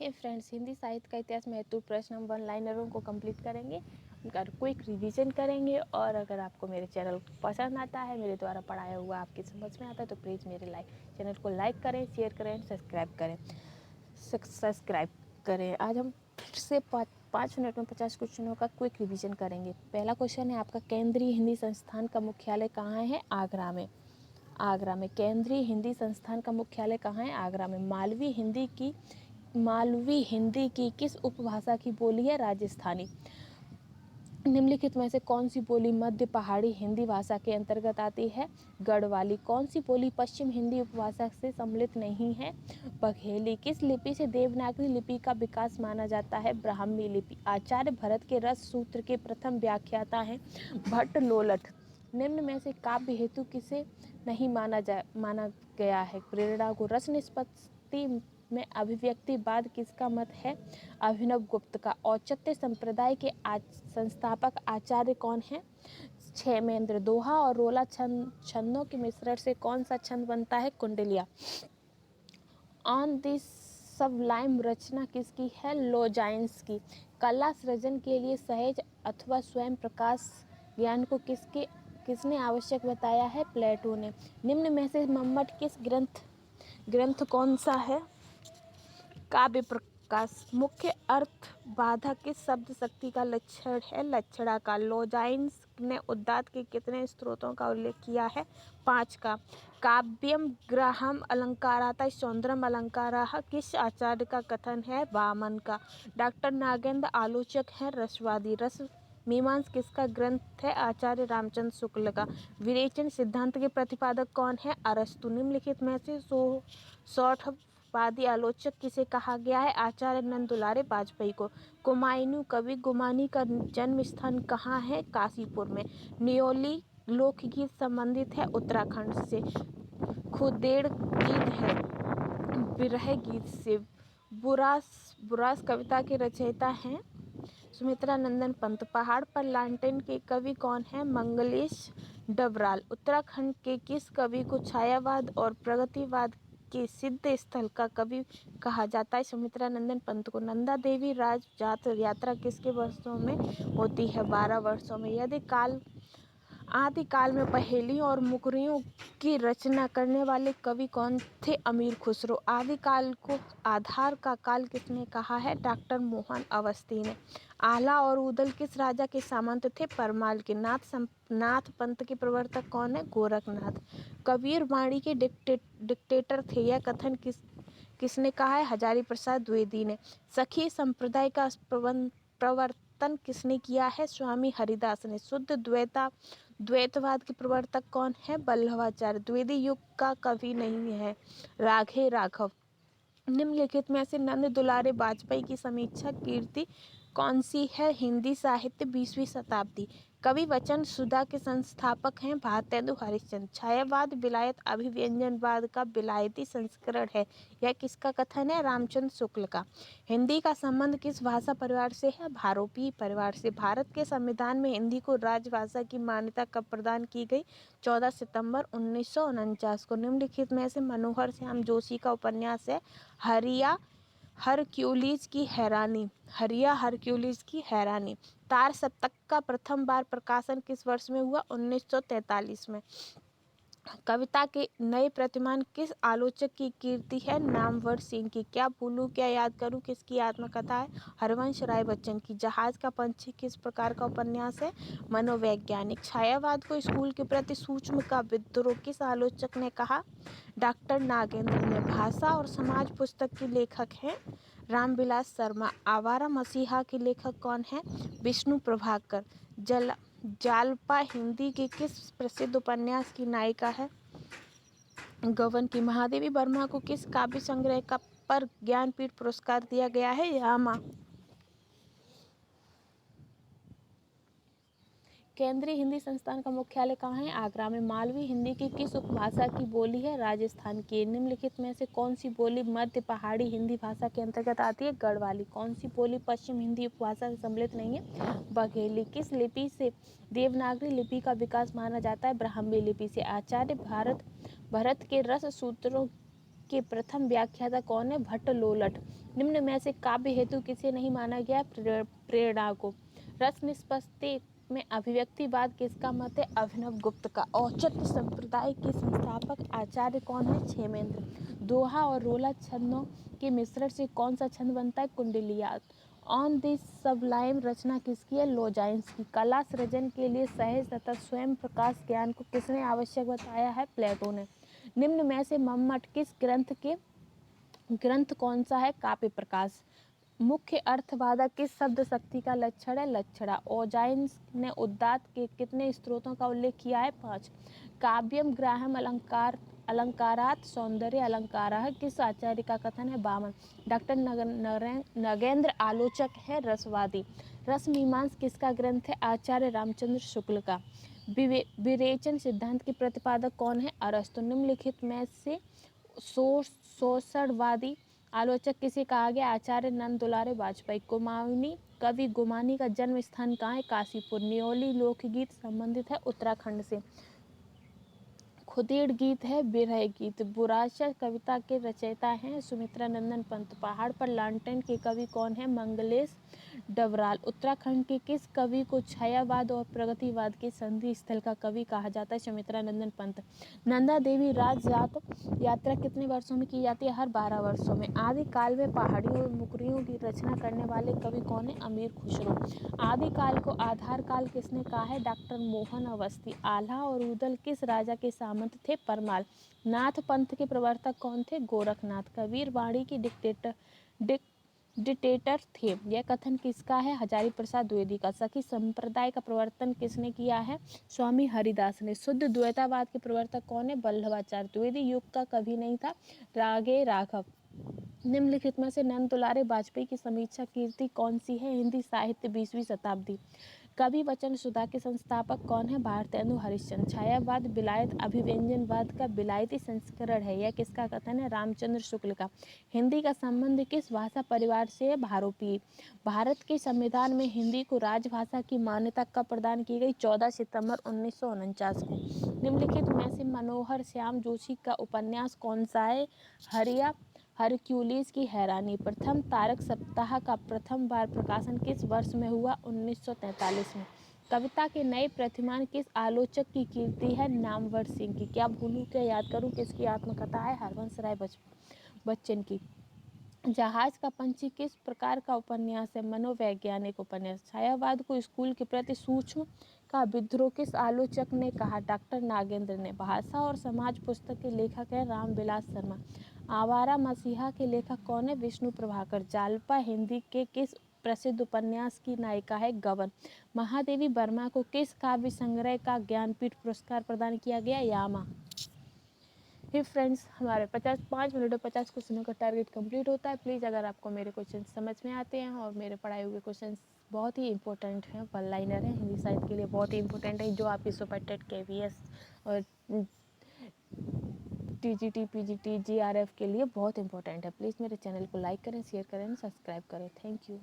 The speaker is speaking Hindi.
हे फ्रेंड्स, हिंदी साहित्य का इतिहास महत्वपूर्ण प्रश्न हम वन लाइनरों को कंप्लीट करेंगे, उनका क्विक रिवीजन करेंगे। और अगर आपको मेरे चैनल पसंद आता है, मेरे द्वारा पढ़ाया हुआ आपकी समझ में आता है, तो प्लीज़ मेरे चैनल को लाइक करें, शेयर करें, सब्सक्राइब करें। आज हम फिर से 5 मिनट में 50 क्वेश्चनों का क्विक रिवीजन करेंगे। पहला क्वेश्चन है आपका, केंद्रीय हिंदी संस्थान का मुख्यालय कहाँ है? आगरा में। आगरा में। केंद्रीय हिंदी संस्थान का मुख्यालय कहाँ है? आगरा में। मालवी हिंदी की किस उपभाषा की बोली है? राजस्थानी। निम्नलिखित में से कौन सी बोली मध्य पहाड़ी हिंदी भाषा के अंतर्गत आती है? गढ़वाली। कौन सी बोली पश्चिम हिंदी उपभाषा से सम्मिलित नहीं है? बघेली। किस लिपि से देवनागरी लिपि का विकास माना जाता है? ब्राह्मी लिपि। आचार्य भरत के रस सूत्र के प्रथम व्याख्याता हैं भट्ट लोलठ। निम्न में से काव्य हेतु किसे नहीं माना गया है? प्रेरणा को। रस निष्पत्ति में अभिव्यक्तिवाद किसका मत है? अभिनव गुप्त का। औचित्य संप्रदाय के संस्थापक आचार्य कौन है? क्षेमेंद्र। दोहा और रोला छंदों के मिश्रण से कौन सा छंद बनता है? कुंडलिया। ऑन दिस सबलाइम रचना किसकी है? लोजाइन्स की। कला सृजन के लिए सहज अथवा स्वयं प्रकाश ज्ञान को किसने आवश्यक बताया है? प्लेटो ने। निम्न में से मम्मट किस ग्रंथ कौन सा है? काव्य प्रकाश। मुख्य अर्थ बाधा किस शब्द शक्ति का लक्षण है? लक्षणा का। लोजाइन्स ने उदात्त के कितने स्त्रोतों का उल्लेख किया है? 5 का। काव्यम ग्राहम अलंकाराता सौंदर्यम अलंकाराः किस आचार्य का कथन है? वामन का। डॉक्टर नागेंद्र आलोचक हैं रसवादी। रस मीमांस किसका ग्रंथ है? आचार्य रामचंद्र शुक्ल का। विरेचन सिद्धांत के प्रतिपादक कौन है? अरस्तु। निम्नलिखित में से सौठवादी आलोचक किसे कहा गया है? आचार्य नंद दुलारे वाजपेयी को। कुमायूनी कवि गुमानी का जन्म स्थान कहाँ है? काशीपुर में। न्योली लोकगीत संबंधित है उत्तराखंड से। खुदेड़ गीत है विरह गीत से। बुरास कविता के रचयिता हैं सुमित्रा नंदन पंत। पहाड़ पर लालटेन के कवि कौन है? मंगलेश डबराल। उत्तराखंड के किस कवि को छायावाद और प्रगतिवाद के सिद्ध स्थल का कवि कहा जाता है? सुमित्रा नंदन पंत को। नंदा देवी राज यात्रा किसके वर्षों में होती है? 12 वर्षों में। आदिकाल में पहेलियों और मुकरियों की रचना करने वाले कवि कौन थे? अमीर खुसरो। आदिकाल को आधार का काल किसने कहा है? डॉक्टर मोहन अवस्थी ने। आला और उदल किस राजा के सामंत थे? परमाल के। नाथ पंथ के प्रवर्तक कौन है? गोरखनाथ। कबीर वाणी के डिक्टेटर थे, यह कथन किसने कहा है? हजारी प्रसाद द्विवेदी ने। सखी संप्रदाय का प्रवर्तन किसने किया है? स्वामी हरिदास ने। शुद्ध द्वैतवाद के प्रवर्तक कौन है? वल्लभाचार्य। द्विवेदी युग का कवि नहीं है राघे राघव। निम्नलिखित में से नंद दुलारे वाजपेयी की समीक्षा कीर्ति कौन सी है? हिंदी साहित्य 20वीं शताब्दी। कवि वचन सुधा के संस्थापक हैं भारतेंदु हरिश्चंद्र। छायावाद विलायत अभिव्यंजनवाद का विलायती संस्करण है, यह किसका कथन है? रामचंद्र शुक्ल का। हिंदी का संबंध किस भाषा परिवार से है? भारोपीय परिवार से। भारत के संविधान में हिंदी को राजभाषा की मान्यता कब प्रदान की गई? 14 सितंबर 1949 को। निम्नलिखित में से मनोहर श्याम जोशी का उपन्यास है हरिया हरक्यूलिस की हैरानी। तार सप्तक का प्रथम बार प्रकाशन किस वर्ष में हुआ? 1943 में। कविता के नए प्रतिमान किस आलोचक की कीर्ति है? नामवर सिंह की। क्या भूलूं क्या याद करूं किसकी आत्मकथा है? हरवंश राय बच्चन की। जहाज का पंछी किस प्रकार का उपन्यास है? मनोवैज्ञानिक। छायावाद को स्कूल के प्रति सूक्ष्म का विद्रोह किस आलोचक ने कहा? डॉक्टर नागेंद्र ने। भाषा और समाज पुस्तक की लेखक हैं रामविलास शर्मा। आवारा मसीहा के लेखक कौन है? विष्णु प्रभाकर। जालपा हिंदी के किस प्रसिद्ध उपन्यास की नायिका है? गबन की। महादेवी वर्मा को किस काव्य संग्रह पर ज्ञानपीठ पुरस्कार दिया गया है? यामा। केंद्रीय हिंदी संस्थान का मुख्यालय कहाँ है? आगरा में। मालवी हिंदी की किस उपभाषा की बोली है? राजस्थान की। निम्नलिखित में से कौन सी बोली मध्य पहाड़ी हिंदी भाषा के अंतर्गत आती है? गढ़वाली। कौन सी बोली पश्चिम हिंदी उपभाषा से सम्मिलित नहीं है? बघेली। किस लिपि से देवनागरी लिपि का विकास माना जाता है? ब्राह्मी लिपि से। आचार्य भरत के रस सूत्रों के प्रथम व्याख्याता कौन है? भट्ट लोलट। निम्न में से काव्य हेतु किसे नहीं माना गया? प्रेरणा को। रस निष्पत्ति में अभिव्यक्तिवाद किसका मत है? अभिनव गुप्त का। औचित्य संप्रदाय के संस्थापक आचार्य कौन है? क्षेमेंद्र। दोहा और रोला छंदों के मिश्रण से कौन सा छंद बनता है? कुंडलियात। ऑन द सबलाइम रचना किसकी है? लोजाइंस की। कला सृजन के लिए सहज तथा स्वयं प्रकाश ज्ञान को किसने आवश्यक बताया है? प्लेटो ने। निम्न में से मम्मट किस ग्रंथ कौन सा है? काव्य प्रकाश। मुख्य अर्थवादक किस शब्द शक्ति का लक्षण है? लक्षणा। ओजाइन्स ने उदात्त के कितने स्त्रोतों का उल्लेख किया है? 5। काव्यम ग्राहम अलंकारात सौंदर्य अलंकारः किस आचार्य का कथन है? वामन। डॉक्टर नगेंद्र आलोचक है रसवादी। रस मीमांस किसका ग्रंथ है? आचार्य रामचंद्र शुक्ल का। विरेचन सिद्धांत के प्रतिपादक कौन है? अरस्तु। निम्नलिखित में से शोषणवादी आलोचक किसे कहा गया? आचार्य नंद दुलारे वाजपेयी। गुमानी कवि गुमानी का जन्म स्थान कहाँ है? काशीपुर। न्योली लोकगीत संबंधित है उत्तराखंड से। खुदेड़ गीत है बिरह गीत। बुराशा कविता के रचयिता हैं सुमित्रा नंदन पंत। पहाड़ पर लालटेन के कवि कौन है? मंगलेश डबराल। उत्तराखंड के किस कवि को छायावाद और प्रगतिवाद के संधि स्थल का कवि कहा जाता है? सुमित्रा नंदन पंत। नंदा देवी राजजात यात्रा कितने वर्षों में की जाती है? हर 12 वर्षों में। आदिकाल में पहाड़ियों और मुकरियों की रचना करने वाले कवि कौन है? अमीर खुसरो। आदिकाल को आधार काल किसने कहा है? डॉक्टर मोहन अवस्थी। आल्हा और उदल किस राजा के सामंत थे? परमाल। नाथ पंथ के प्रवर्तक कौन थे? गोरखनाथ। कबीर वाणी की डिक्टेटर थे। यह कथन किसका है? हजारी प्रसाद द्विवेदी का। सखी संप्रदाय का प्रवर्तन किसने किया है? स्वामी हरिदास ने। शुद्ध द्वैतावाद के प्रवर्तक कौन है? वल्लभाचार्य। द्विवेदी युग का कभी नहीं था? रागे राघव। निम्नलिखित में से नंद दुलारे वाजपेयी की समीक्षा कीर्ति कौन सी है? हिंदी साहित्य 20वीं शताब्दी। कवि वचन सुधा के संस्थापक कौन है? भारतेंदु हरिश्चंद्र। छायावाद विलायत अभिव्यंजनवाद का विलायती संस्करण है। यह किसका कथन है? रामचंद्र शुक्ल का। हिंदी का संबंध किस भाषा परिवार से है? भारोपीय। भारत के संविधान में हिंदी को राजभाषा की मान्यता कब प्रदान की गई? 14 सितंबर 1949 को। निम्नलिखित में से मनोहर श्याम जोशी का उपन्यास कौन सा है? हरक्यूलिस की हैरानी। प्रथम तारक सप्ताह का प्रथम बार प्रकाशन किस वर्ष में हुआ? 1943 में। कविता के नए प्रतिमान किस आलोचक की कीर्ति है? नामवर सिंह की। क्या भूलूं क्या याद करूं किसकी आत्मकथा है? हरवंश राय बच्चन की। जहाज का पंछी किस प्रकार का उपन्यास है? मनोवैज्ञानिक उपन्यास। छायावाद को स्कूल के प्रति सूक्ष्म का विद्रोह किस आलोचक ने कहा? डॉक्टर नागेंद्र ने। भाषा और समाज पुस्तक के लेखक है रामविलास शर्मा। आवारा मसीहा के लेखक कौन है? विष्णु प्रभाकर। जालपा हिंदी के किस प्रसिद्ध उपन्यास की नायिका है? गबन। महादेवी वर्मा को किस काव्य संग्रह का ज्ञानपीठ पुरस्कार प्रदान किया गया? यामा। ही फ्रेंड्स, हमारे 5 मिनट और 50 क्वेश्चनों का टारगेट कंप्लीट होता है। प्लीज़ अगर आपको मेरे क्वेश्चन समझ में आते हैं और मेरे पढ़ाए हुए क्वेश्चन बहुत ही इंपॉर्टेंट हैं, वन लाइनर है, हिंदी साहित्य के लिए बहुत ही इंपॉर्टेंट है, जो आपकी सुपर टेट KVS और TGT PGT GRF के लिए बहुत इंपॉर्टेंट है। प्लीज़ मेरे चैनल को लाइक करें, शेयर करें, सब्सक्राइब करें। Thank you.